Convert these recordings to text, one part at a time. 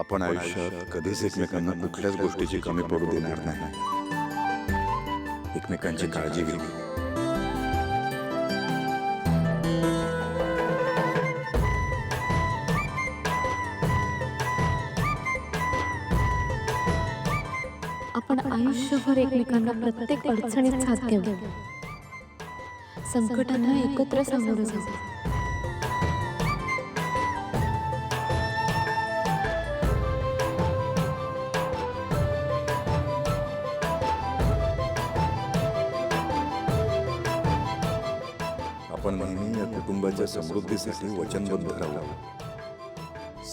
आपण आयुष्यात कधीच एकमेकांना कुठल्याच गोष्टीची कमी पडू देणार नाही. एकमेकांची काळजी घेऊ. आपण आयुष्यभर एकमेकांना प्रत्येक अडचणीत साथ द्यावी. संकटांना एकत्र सामोरं जाऊ. आपण नेहमी या कुटुंबाच्या समृद्धीसाठी वचनबद्ध राहू.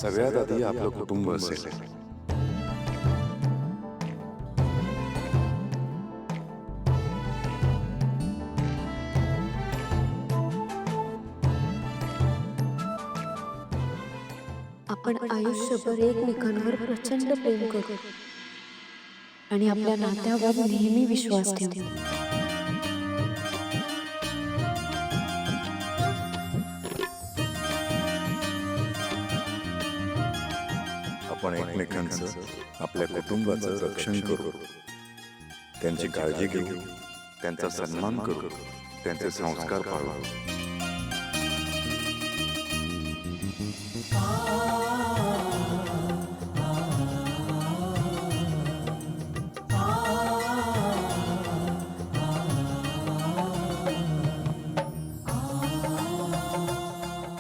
सगळ्यात आधी आपलं कुटुंब असेल. आपण आयुष्यभर एकमेकांवर प्रचंड प्रेम करू आणि आपल्या नात्यावर नेहमी विश्वास ठेवू. आपण एकमेकांचं, आपल्या कुटुंबाचं रक्षण करू. त्यांची काळजी घेऊ, त्यांचा सन्मान करू, त्यांचे संस्कार पाळू.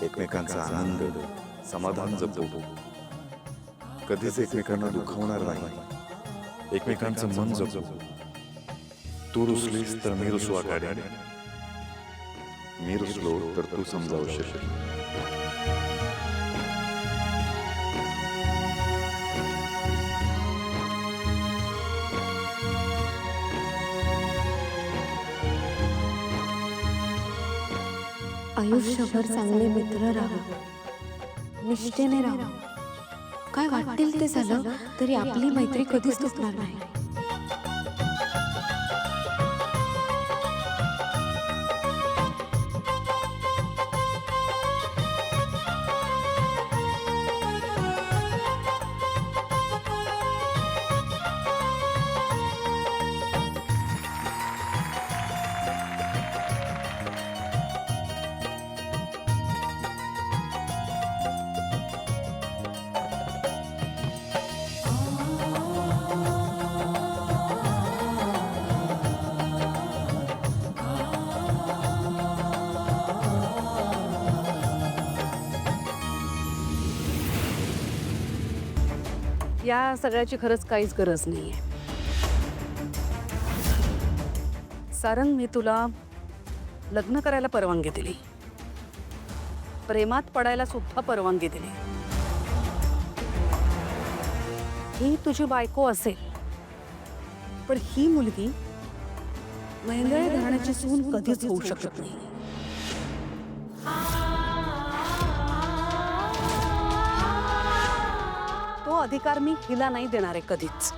एकमेकांचा आनंद, समाधान जपू. कधीच एकमेकांना दुखावणार नाही. एकमेकांचं मन जपू. तू रुसलीस तर मी रुसवा काढेन. मी रुसलो तर तू समजावू शकेल. आयुष्यभर चांगले मित्र राहू, निष्ठेने राहू. काय वाटेल ते झालं तरी आपली मैत्री कधीच तुटणार नाही. या सगळ्याची खरंच काहीच गरज नाहीये. सारंग, मी तुला लग्न करायला परवानगी दिली, प्रेमात पडायला सुद्धा परवानगी दिली. ही तुझी बायको असेल, पण ही मुलगी मेंदळे घराण्याची सून कधीच होऊ शकत नाही. तो अधिकार मी हिला नाही देणार आहे कधीच.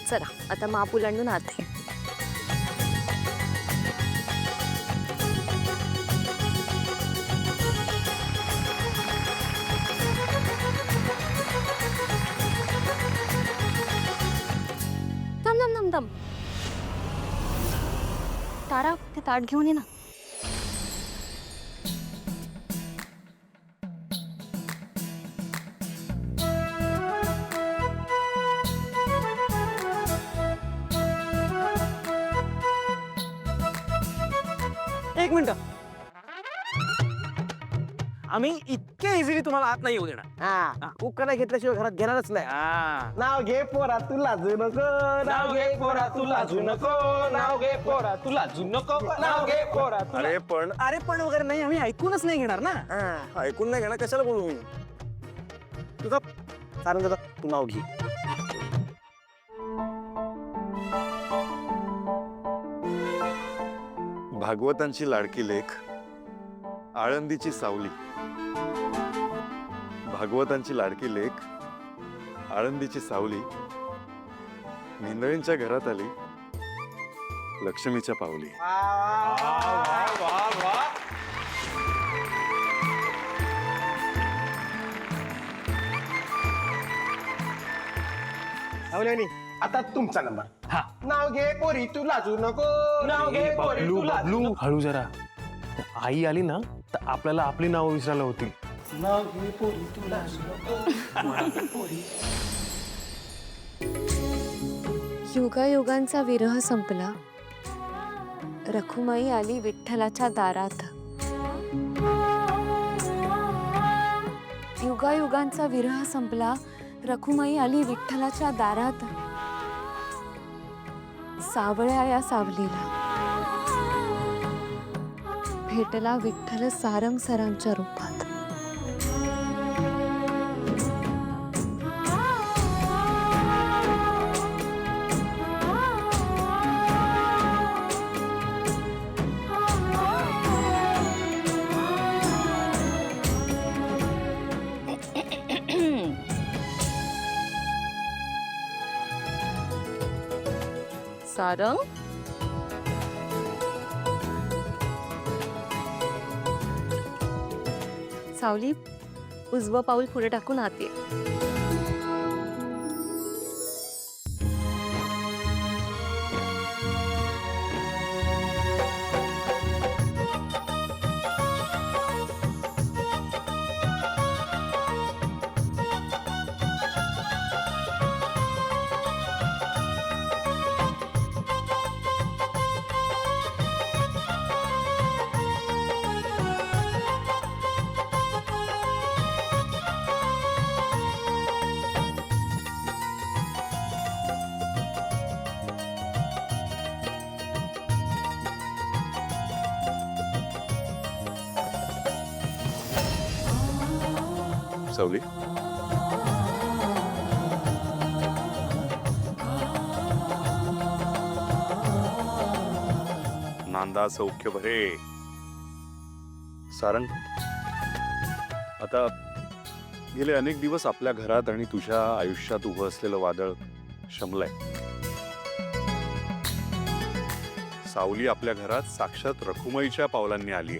चला आता महापुलांडून आते. दम तारा ते ताट घेऊन ये ना. एक मिनिट. आम्ही इतक्या इझिली तुम्हाला आत नाही येऊ देणार. हा उकडा घेतल्याशिवाय घरात घेणारच नाही. नाव घे पोरा तू लाजू नको, नाव घे पोरा तू लाजू नको, नाव घे पोरा तू लाजू नको, नाव घे पोरा तू. अरे पण अरे पण वगैरे नाही, आम्ही ऐकूनच नाही घेणार ना. ऐकून नाही घेणार कशाला बोलू मी. तुझा सारंग दादा तू नाव घे. भागवतांची लाडकी लेक आळंदीची सावली. भागवतांची लाडकी लेक आळंदीची सावली मिंदळींच्या घरात आली लक्ष्मीच्या पावली. आता तुमचा नंबर. नाव घे पोरी तू लाजू नको, नाव घे पोरी तू लाजू नको. हळू जरा. आई आली ना तर आपल्याला आपली नावं विसरायला होतील. नाव घे पोरी तू लाजू नको. युगायुगांचा विरह संपला, रखुमाई आली विठ्ठलाच्या दारात. युगायुगांचा विरह संपला, रखुमाई आली विठ्ठलाच्या दारात. सावळ्या या सावलीला भेटला विठ्ठल सारंग सरांच्या रूपात. सारंग, सावली उजवं पाऊल पुढे टाकून आत ये. सावली नांदा सौख्य भरे. सारंग, आता गेले अनेक दिवस आपल्या घरात आणि तुझ्या आयुष्यात उभं असलेलं वादळ शमलंय. सावली आपल्या घरात साक्षात रखुमाईच्या पावलांनी आलीये.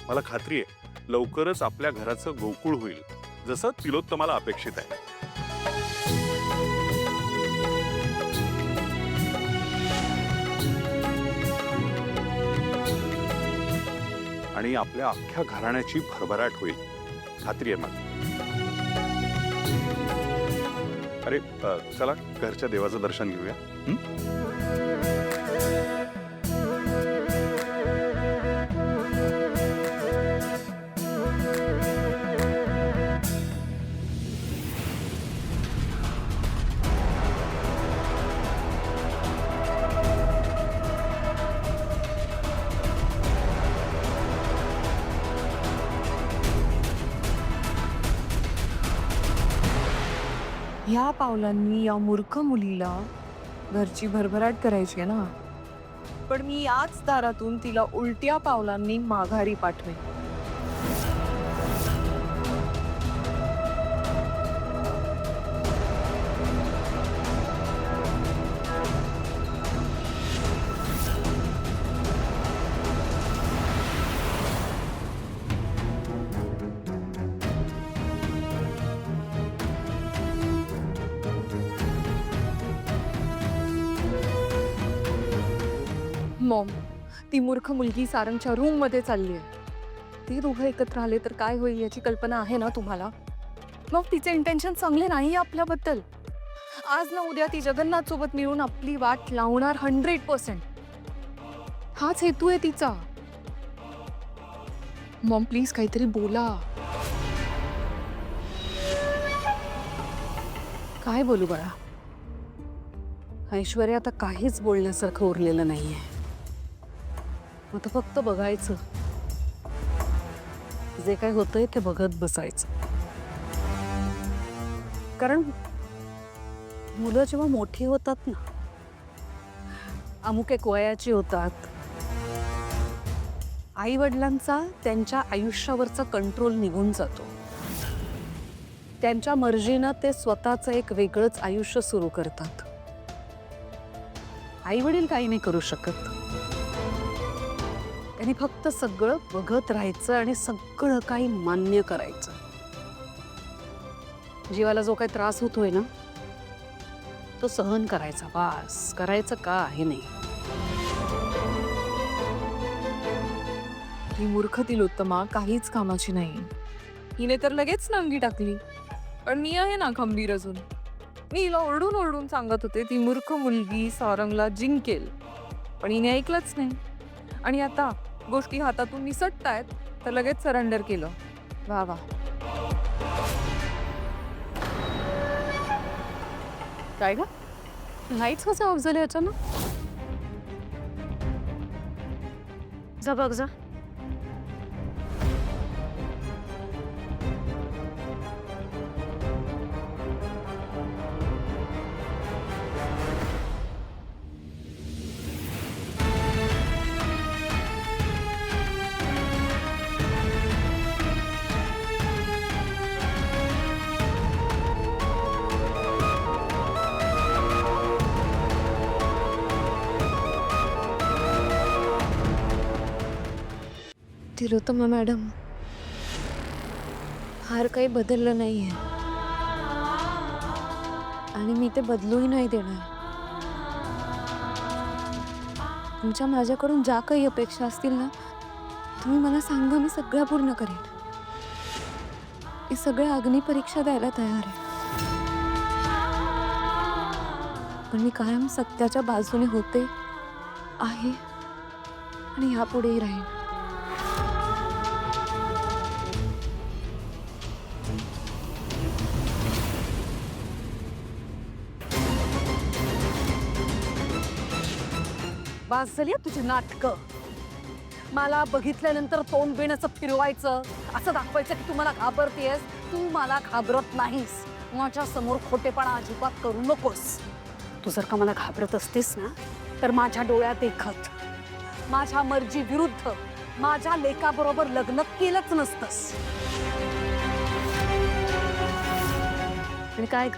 मला खात्री आहे लवकरच आपल्या घराचं गोकुळ होईल, जसं तिलोत्तमाला अपेक्षित आहे. आणि आपल्या अख्ख्या घराण्याची भरभराट होईल, खात्री आहे मला. अरे चला घरच्या देवाचं दर्शन घेऊया. ह्या पावलांनी या मूर्ख मुलीला घरची भरभराट करायची आहे ना, पण मी याच दारातून तिला उलट्या पावलांनी माघारी पाठवेन. मॉम, ती मूर्ख मुलगी सारंगच्या रूम मध्ये चालली आहे. ती दोघं एकत्र आले तर काय होईल याची कल्पना आहे ना तुम्हाला? मग तिचे इंटेन्शन चांगले नाही आपल्याबद्दल. आज ना उद्या ती जगन्नाथ सोबत मिळून आपली वाट लावणार 100%. हाच हेतू आहे तिचा. मॉम प्लीज काहीतरी बोला. काय बोलू बाळा? ऐश्वर्या आता काहीच बोलण्यासारखं उरलेलं नाहीये. आता फक्त बघायचं, जे काय होतंय ते बघत बसायचं. कारण मुलं जेव्हा मोठी होतात ना, अमुक एक वयाची होतात, आई वडिलांचा त्यांच्या आयुष्यावरचा कंट्रोल निघून जातो. त्यांच्या मर्जीनं ते स्वतःचं एक वेगळंच आयुष्य सुरू करतात. आई वडील काही नाही करू शकत. त्यांनी फक्त सगळं बघत राहायचं आणि सगळं काही मान्य करायचं. जीवाला जो काही त्रास होतोय ना, तो सहन करायचा, बास. करायचं का आहे नाही. ही मूर्ख तिलोत्तमा काहीच कामाची नाही. हिने तर लगेच नांगी टाकली. पण मी आहे ना खंबीर अजून. मी हिला ओरडून ओरडून सांगत होते ती मूर्ख मुलगी सारंगला जिंकेल, पण हिने ऐकलंच नाही. आणि आता गोष्टी हातातून निसटतायत तर लगेच सरेंडर केलं. वा वा. काय ग, लाईट्स कसं ऑफ झाले अचानक? जा बघ जा. तिलोत्तमा मॅडम, फार काही बदललं नाहीये आणि मी ते बदलूही नाही देणार. तुमच्या माझ्याकडून ज्या काही अपेक्षा असतील ना, तुम्ही मला सांगा, मी सगळ्या पूर्ण करेन. हे सगळ्या अग्निपरीक्षा द्यायला तयार आहे. पण मी कायम सत्याच्या बाजूने होते, आहे आणि यापुढेही राहीन. बास झाली तुझी नाटकं. मला बघितल्यानंतर तोंड बिण्याचं फिरवायचं, असं दाखवायचं की तू मला घाबरतेस. तू मला घाबरत नाहीस. माझ्या समोर खोटेपणा अजिबात करू नकोस. तू जर का मला घाबरत असतीस ना, तर माझ्या डोळ्यात देखत माझ्या मर्जी विरुद्ध माझ्या लेकाबरोबर लग्न केलंच नसतंस. आणि काय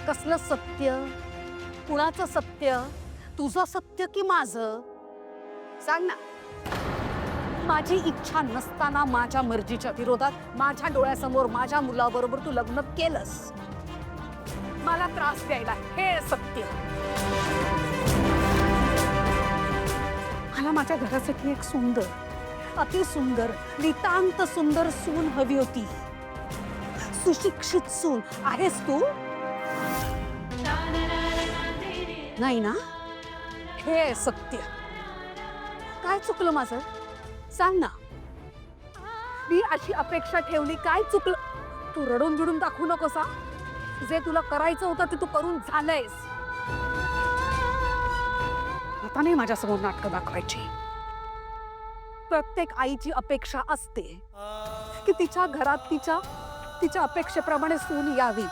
कसलं सत्य? कुणाचं सत्य? तुझं सत्य की माझं? सांग ना. माझी इच्छा नसताना माझ्या मर्जीच्या विरोधात माझ्या डोळ्यासमोर माझ्या मुलाबरोबर तू लग्न केलंस. मला त्रास द्यायला हे सत्य. मला माझ्या घरासाठी एक सुंदर, अतिसुंदर, नितांत सुंदर सून हवी होती. सुशिक्षित सून आहेस तू? नाही ना? हे सत्य. काय चुकलं माझं? सांग ना. मी अशी अपेक्षा ठेवली, काय चुकलं? तू रडून बिडून दाखवू नकोस हा. जे तुला करायचं होतं ते तू करून झालंयस. आता नाही माझ्यासमोर नाटकं दाखवायची. प्रत्येक आईची अपेक्षा असते की तिच्या घरात तिच्या अपेक्षेप्रमाणे सून यावी.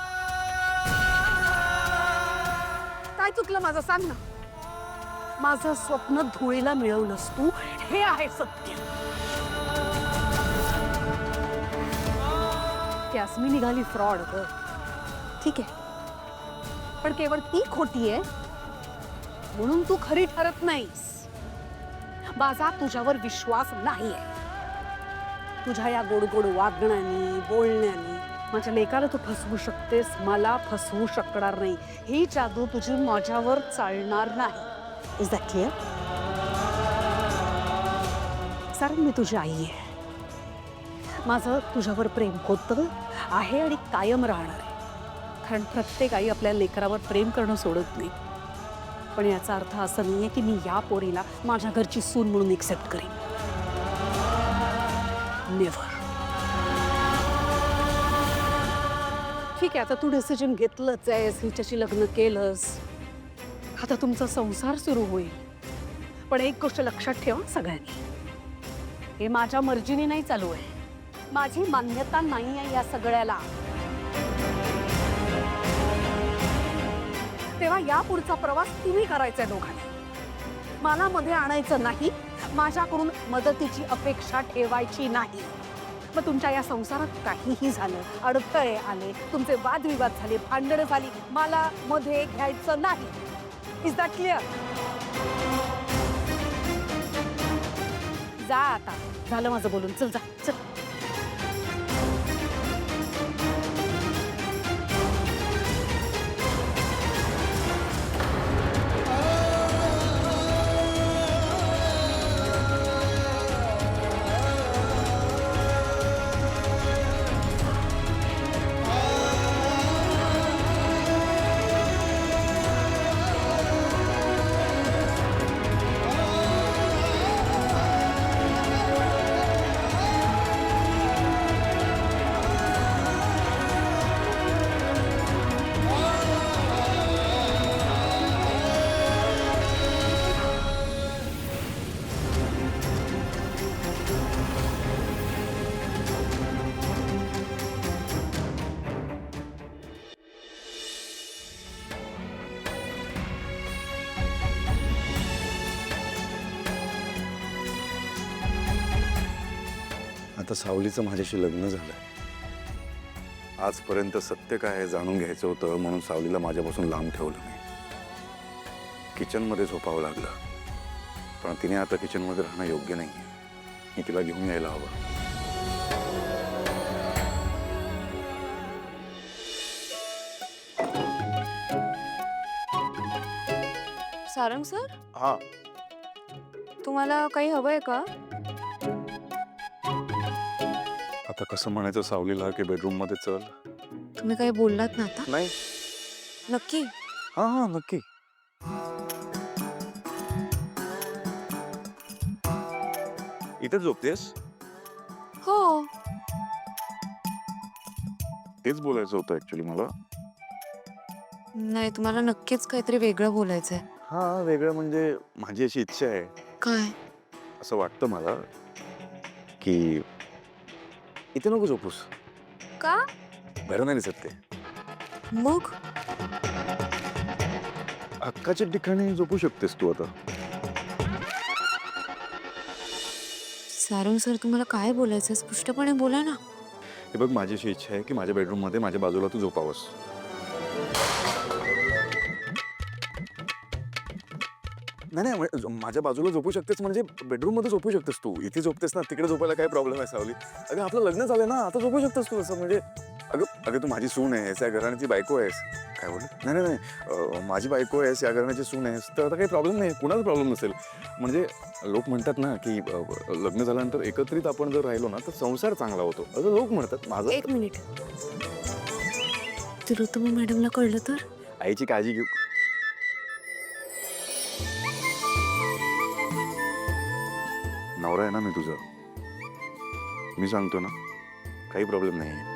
काय चुकलं माझं? सांग ना. माझं स्वप्न धुळीला मिळवलंस तू, हे आहे सत्य. त्यास मी निघाली फ्रॉड. ठीक आहे, पण केवळ ती खोटी आहे म्हणून तू खरी ठरत नाहीस. माझा तुझ्यावर विश्वास नाहीये. तुझ्या या गोड गोड वागण्याने, बोलण्याने माझ्या लेकाला तू फसवू शकतेस, मला फसवू शकणार नाही. ही जादू तुझी माझ्यावर चालणार नाही. Is that clear? सारंग, मी तुझी आई आहे. माझं तुझ्यावर प्रेम होतं, आहे आणि कायम राहणार आहे. कारण प्रत्येक आई आपल्या लेकरावर प्रेम करणं सोडत नाही. पण याचा अर्थ असा नाहीये की मी या पोरीला माझ्या घरची सून म्हणून एक्सेप्ट करेन. नेव्हर. ठीक आहे, आता तू डिसिजन घेतलंच आहेस, हिच्याशी लग्न केलंस, आता तुमचा संसार सुरू होईल. पण एक गोष्ट लक्षात ठेवा सगळ्यांनी, हे माझ्या मर्जीने नाही चालू आहे, माझी मान्यता नाही आहे या सगळ्याला. तेव्हा या पुढचा प्रवास तुम्ही करायचा आहे दोघांनी. मला मध्ये आणायचं नाही, माझ्याकडून मदतीची अपेक्षा ठेवायची नाही. मग तुमच्या या संसारात काहीही झालं, अडथळे आले, तुमचे वादविवाद झाले, भांडणं झाली, मला मध्ये घ्यायचं नाही. Is that clear? जा आता, झालं माझं बोलून. चल जा, चल. आता सावलीचं माझ्याशी लग्न झालंय. आजपर्यंत सत्य काय आहे जाणून घ्यायचं होतं म्हणून सावलीला माझ्यापासून लांब ठेवलं मी. किचनमध्ये झोपावं लागलं, पण तिने आता किचनमध्ये राहणं योग्य नाही. मी तिला घेऊन यायला हवं. सारंग सर, हा, तुम्हाला काही हवंय का? आता कसं म्हणायचं सावलीला की बेडरूम मध्ये चल? तुम्ही काही बोललात ना आता? नाही. नक्की? हा हा, नक्की. इथे झोपतेस? हो. तेच बोलायचं होतं ऍक्च्युली मला. नाही, तुम्हाला नक्कीच काहीतरी वेगळं बोलायचंय. हा, वेगळं म्हणजे माझी अशी इच्छा आहे, काय? असं वाटतं मला की इथे नको झोपूस. का? बरं नाही दिसत ते. मग हक्काच्या ठिकाणी झोपू शकतेस तू आता. सारंग सर, तुम्हाला काय बोलायचं? स्पष्टपणे बोला ना. हे बघ, माझी अशी इच्छा आहे की माझ्या बेडरूम मध्ये माझ्या बाजूला तू झोपावंस. नाही नाही, माझ्या बाजूला झोपू शकतेस म्हणजे बेडरूम मध्ये झोपू शकतेस तू. इथे झोपतेस ना, तिकडे झोपायला काय प्रॉब्लेम आहे सावली? अगं आपलं लग्न झालं ना, आता झोपू शकतेस तू असं. म्हणजे अगं अगं तू माझी सून आहेस, या घराण्याची बायको आहेस. काय बोल? नाही नाही नाही, माझी बायको आहेस, या घराण्याची सून आहेस, तर आता काही प्रॉब्लेम नाही, कुणाचा प्रॉब्लेम नसेल. म्हणजे लोक म्हणतात ना की लग्न झाल्यानंतर एकत्रित आपण जर राहिलो ना तर संसार चांगला होतो, असं लोक म्हणतात. माझं एक मिनिट. तिलोत्तमा मॅडमला कळलं तर? आईची काळजी घेऊ. नवरा आहे ना मी तुझा, मी सांगतो ना, काही प्रॉब्लेम नाही.